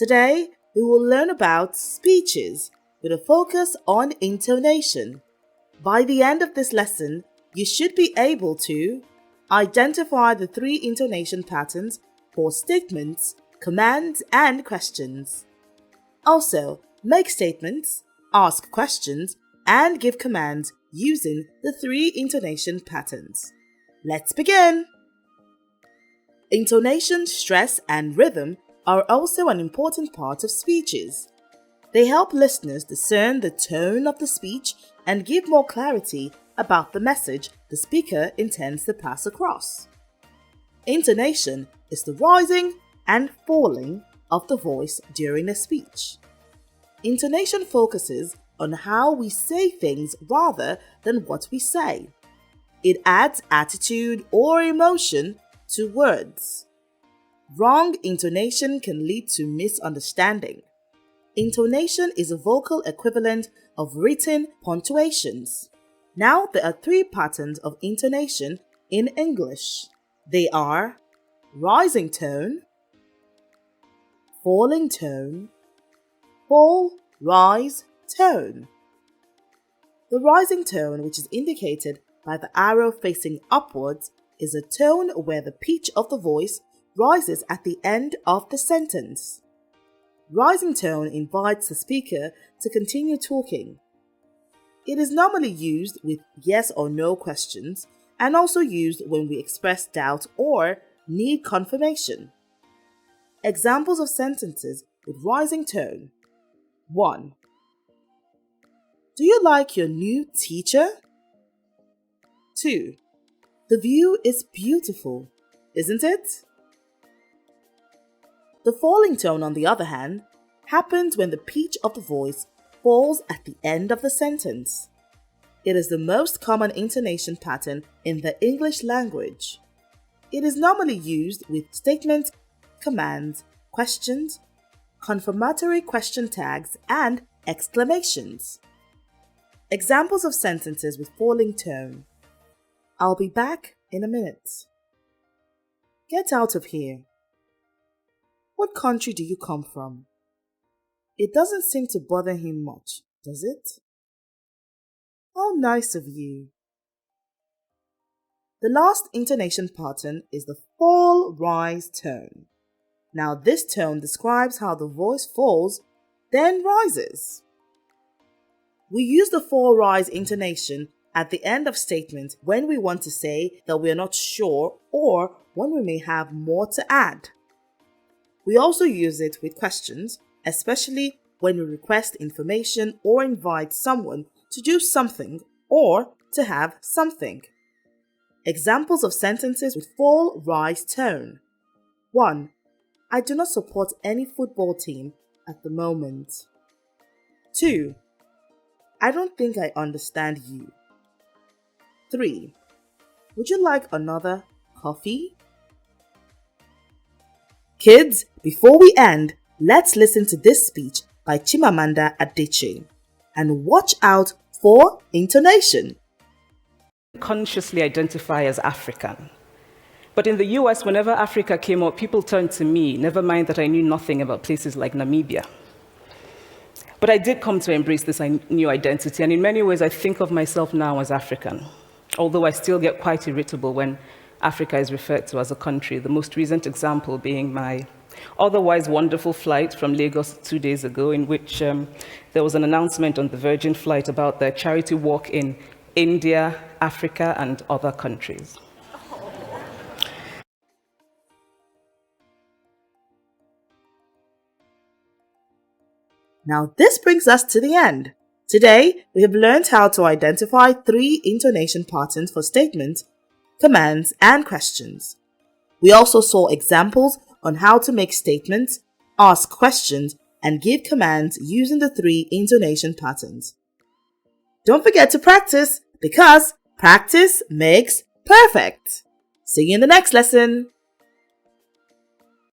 Today, we will learn about speeches with a focus on intonation. By the end of this lesson, you should be able to identify the 3 intonation patterns for statements, commands, and questions. Also, make statements, ask questions, and give commands using the 3 intonation patterns. Let's begin! Intonation, stress, and rhythm are also an important part of speeches. They help listeners discern the tone of the speech and give more clarity about the message the speaker intends to pass across. Intonation is the rising and falling of the voice during a speech. Intonation focuses on how we say things rather than what we say. It adds attitude or emotion to words. Wrong intonation can lead to misunderstanding. Intonation is a vocal equivalent of written punctuations. Now there are 3 patterns of intonation in English. They are rising tone, falling tone, fall, rise, tone. The rising tone, which is indicated by the arrow facing upwards, is a tone where the pitch of the voice rises at the end of the sentence. Rising tone invites the speaker to continue talking. It is normally used with yes or no questions and also used when we express doubt or need confirmation. Examples of sentences with rising tone. 1. Do you like your new teacher? 2. The view is beautiful, isn't it? The falling tone, on the other hand, happens when the pitch of the voice falls at the end of the sentence. It is the most common intonation pattern in the English language. It is normally used with statements, commands, questions, confirmatory question tags, and exclamations. Examples of sentences with falling tone. I'll be back in a minute. Get out of here. What country do you come from? It doesn't seem to bother him much, does it? How nice of you. The last intonation pattern is the fall-rise tone. Now this tone describes how the voice falls, then rises. We use the fall-rise intonation at the end of statements when we want to say that we are not sure or when we may have more to add. We also use it with questions, especially when we request information or invite someone to do something or to have something. Examples of sentences with fall-rise tone. 1. I do not support any football team at the moment. 2. I don't think I understand you. 3. Would you like another coffee? Kids, before we end, let's listen to this speech by Chimamanda Adichie and watch out for intonation. Consciously identify as African. But in the US, whenever Africa came up, people turned to me, never mind that I knew nothing about places like Namibia. But I did come to embrace this new identity, and in many ways I think of myself now as African, although I still get quite irritable when Africa is referred to as a country, the most recent example being my otherwise wonderful flight from Lagos 2 days ago, in which there was an announcement on the Virgin flight about their charity walk in India, Africa, and other countries. Now this brings us to the end. Today, we have learned how to identify 3 intonation patterns for statements, commands, and questions. We also saw examples on how to make statements, ask questions, and give commands using the 3 intonation patterns. Don't forget to practice, because practice makes perfect. See you in the next lesson.